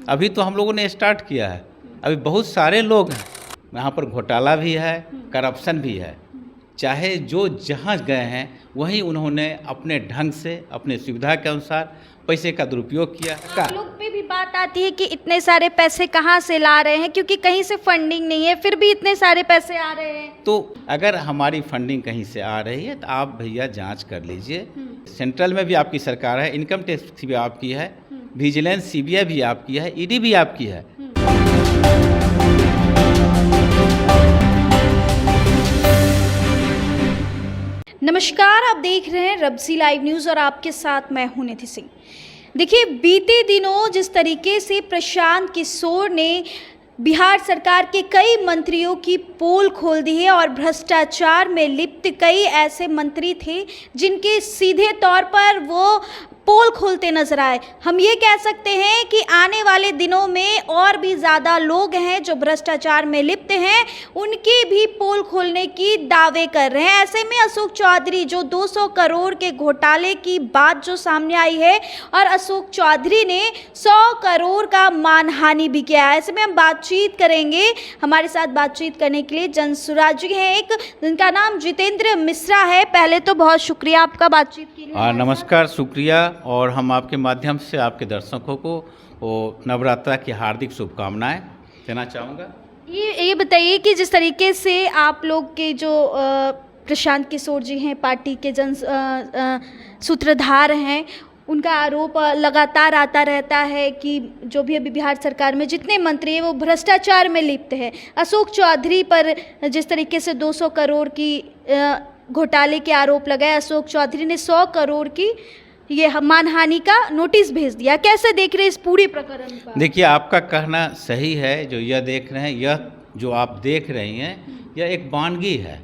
अभी तो हम लोगों ने स्टार्ट किया है। अभी बहुत सारे लोग हैं, यहाँ पर घोटाला भी है, करप्शन भी है। चाहे जो जहाँ गए हैं वहीं उन्होंने अपने ढंग से, अपने सुविधा के अनुसार पैसे का दुरुपयोग किया। आप लोग पे भी बात आती है कि इतने सारे पैसे कहाँ से ला रहे हैं, क्योंकि कहीं से फंडिंग नहीं है, फिर भी इतने सारे पैसे आ रहे हैं। तो अगर हमारी फंडिंग कहीं से आ रही है तो आप भैया जांच कर लीजिए। सेंट्रल में भी आपकी सरकार है, इनकम टैक्स भी आपकी है, विजिलेंस सीबीआई भी आपकी है, ईडी भी आपकी है। नमस्कार, आप देख रहे हैं रब्जी लाइव न्यूज़ और आपके साथ मैं हूं निधि सिंह। देखिए, बीते दिनों जिस तरीके से प्रशांत किशोर ने बिहार सरकार के कई मंत्रियों की पोल खोल दी है और भ्रष्टाचार में लिप्त कई ऐसे मंत्री थे जिनके सीधे तौर पर वो पोल खोलते नजर आए। हम ये कह सकते हैं कि आने वाले दिनों में और भी ज़्यादा लोग हैं जो भ्रष्टाचार में लिप्त हैं, उनकी भी पोल खोलने की दावे कर रहे हैं। ऐसे में अशोक चौधरी, जो 200 करोड़ के घोटाले की बात जो सामने आई है, और अशोक चौधरी ने 100 करोड़ का मानहानि भी किया है। ऐसे में हम बातचीत करेंगे। हमारे साथ बातचीत करने के लिए जनसुराजी हैं एक, जिनका नाम जितेंद्र मिश्रा है। पहले तो बहुत शुक्रिया आपका बातचीत के लिए। नमस्कार, शुक्रिया। और हम आपके माध्यम से आपके दर्शकों को वो नवरात्रा की हार्दिक शुभकामनाएं देना चाहूँगा। ये बताइए कि जिस तरीके से आप लोग के जो प्रशांत किशोर जी हैं, पार्टी के सूत्रधार हैं, उनका आरोप लगातार आता रहता है कि जो भी अभी बिहार सरकार में जितने मंत्री हैं वो भ्रष्टाचार में लिप्त है। अशोक चौधरी पर जिस तरीके से 200 करोड़ की घोटाले के आरोप लगाए, अशोक चौधरी ने 100 करोड़ की ये मानहानि का नोटिस भेज दिया। कैसे देख रहे हैं इस पूरे प्रकरण को? देखिए, आपका कहना सही है। जो यह देख रहे हैं, यह जो आप देख रही हैं, यह एक वानगी है,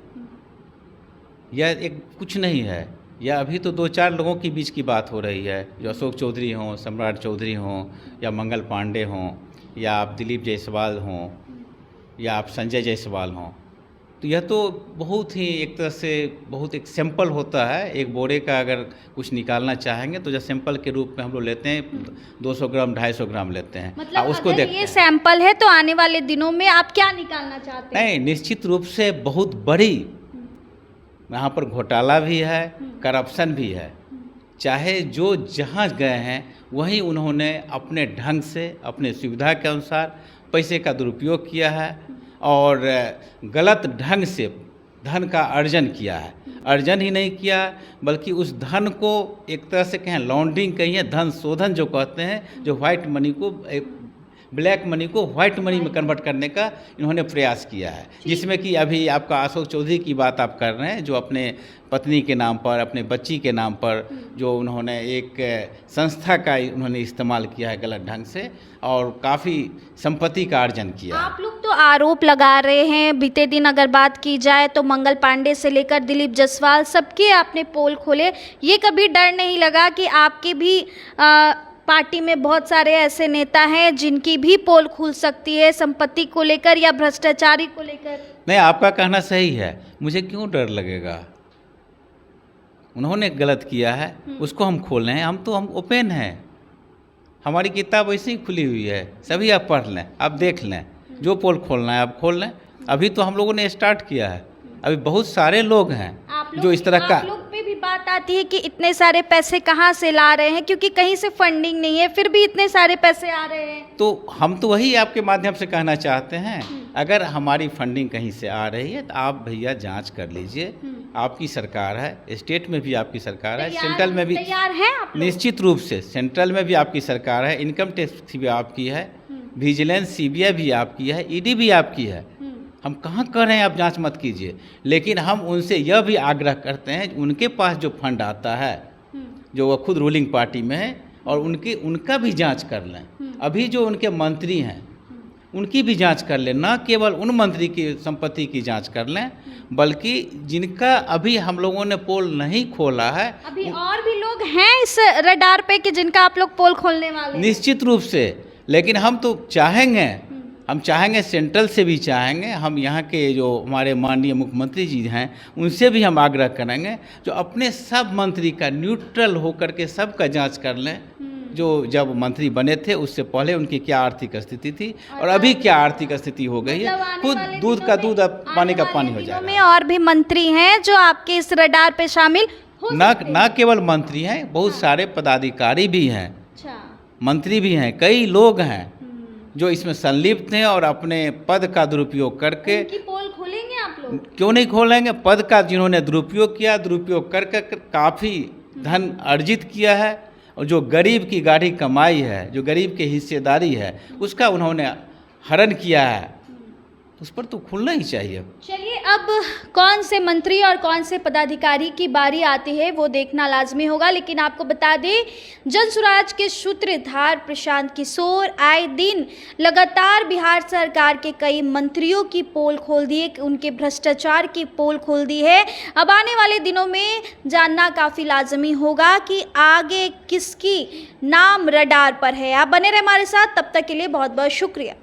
यह एक कुछ नहीं है। यह अभी तो 2-4 लोगों के बीच की बात हो रही है, जो अशोक चौधरी हों, सम्राट चौधरी हों, या मंगल पांडे हों, या आप दिलीप जायसवाल हों, या आप संजय जायसवाल हों। तो यह तो बहुत ही एक तरह से बहुत एक सैंपल होता है। एक बोरे का अगर कुछ निकालना चाहेंगे तो जब सैंपल के रूप में हम लोग लेते हैं, 200 ग्राम 250 ग्राम लेते हैं। मतलब उसको अगर देखते ये हैं। सैंपल है तो आने वाले दिनों में आप क्या निकालना चाहते हैं? नहीं, निश्चित रूप से बहुत बड़ी यहाँ पर घोटाला भी है, करप्शन भी है। चाहे जो जहाँ गए हैं वहीं उन्होंने अपने ढंग से, अपने सुविधा के अनुसार पैसे का दुरुपयोग किया है और गलत ढंग से धन का अर्जन किया है। अर्जन ही नहीं किया, बल्कि उस धन को एक तरह से कहें लॉन्ड्रिंग कहिए, धन शोधन जो कहते हैं, जो व्हाइट मनी को, ब्लैक मनी को व्हाइट मनी में कन्वर्ट करने का इन्होंने प्रयास किया है। जिसमें कि अभी आपका अशोक चौधरी की बात आप कर रहे हैं, जो अपने पत्नी के नाम पर, अपने बच्ची के नाम पर, जो उन्होंने एक संस्था का उन्होंने इस्तेमाल किया है गलत ढंग से, और काफ़ी संपत्ति का अर्जन किया। आप लोग तो आरोप लगा रहे हैं। बीते दिन अगर बात की जाए तो मंगल पांडे से लेकर दिलीप जायसवाल, सबके आपने पोल खोले। ये कभी डर नहीं लगा कि आपके भी पार्टी में बहुत सारे ऐसे नेता हैं जिनकी भी पोल खुल सकती है संपत्ति को लेकर या भ्रष्टाचारी को लेकर? नहीं, आपका कहना सही है। मुझे क्यों डर लगेगा? उन्होंने गलत किया है, उसको हम खोल रहे हैं। हम ओपन हैं, हमारी किताब वैसे ही खुली हुई है। सभी आप पढ़ लें, आप देख लें, जो पोल खोलना है आप खोल लें। अभी तो हम लोगों ने स्टार्ट किया है। अभी बहुत सारे लोग हैं जो इस तरह का। आप लोग पे भी बात आती है कि इतने सारे पैसे कहाँ से ला रहे हैं, क्योंकि कहीं से फंडिंग नहीं है, फिर भी इतने सारे पैसे आ रहे हैं। तो हम तो वही आपके माध्यम से कहना चाहते हैं, अगर हमारी फंडिंग कहीं से आ रही है तो आप भैया जांच कर लीजिए। आपकी सरकार है, स्टेट में भी आपकी सरकार है, सेंट्रल में भी तैयार हैं आप लोग? निश्चित रूप से सेंट्रल में भी आपकी सरकार है, इनकम टैक्स भी आपकी है, विजिलेंस सीबीआई भी आपकी है, ईडी भी आपकी है। हम कहाँ कह रहे हैं आप जांच मत कीजिए, लेकिन हम उनसे यह भी आग्रह करते हैं, उनके पास जो फंड आता है, जो वो खुद रूलिंग पार्टी में है, और उनका भी जांच कर लें। अभी जो उनके मंत्री हैं उनकी भी जांच कर लें, न केवल उन मंत्री की संपत्ति की जांच कर लें, बल्कि जिनका अभी हम लोगों ने पोल नहीं खोला है। अभी और भी लोग हैं इस रडार पे कि जिनका आप लोग पोल खोलने वाले? निश्चित रूप से, लेकिन हम तो चाहेंगे सेंट्रल से भी चाहेंगे। हम यहाँ के जो हमारे माननीय मुख्यमंत्री जी हैं उनसे भी हम आग्रह करेंगे, जो अपने सब मंत्री का न्यूट्रल होकर के सबका जांच कर लें, जो जब मंत्री बने थे उससे पहले उनकी क्या आर्थिक स्थिति थी और अभी क्या आर्थिक स्थिति हो गई है। खुद दूध का दूध अब पानी का पानी हो में जाएगा। और भी मंत्री हैं जो आपके इस रडार पे शामिल हो सकते हैं। न केवल मंत्री हैं, बहुत सारे पदाधिकारी भी हैं, अच्छा। मंत्री भी हैं, कई लोग हैं जो इसमें संलिप्त हैं और अपने पद का दुरुपयोग करके। उनकी पोल खोलेंगे आप लोग? क्यों नहीं खोलेंगे। पद का जिन्होंने दुरुपयोग किया, दुरुपयोग कर काफ़ी धन अर्जित किया है और जो गरीब की गाढ़ी कमाई है, जो गरीब की हिस्सेदारी है, उसका उन्होंने हरण किया है, उस पर तो खुलना ही चाहिए। चलिए, अब कौन से मंत्री और कौन से पदाधिकारी की बारी आती है वो देखना लाजमी होगा। लेकिन आपको बता दें, जनसुराज के सूत्रधार प्रशांत किशोर आए दिन लगातार बिहार सरकार के कई मंत्रियों की पोल खोल दी है, उनके भ्रष्टाचार की पोल खोल दी है। अब आने वाले दिनों में जानना काफ़ी लाजमी होगा कि आगे किसकी नाम रडार पर है। आप बने रहे हमारे साथ, तब तक के लिए बहुत बहुत शुक्रिया।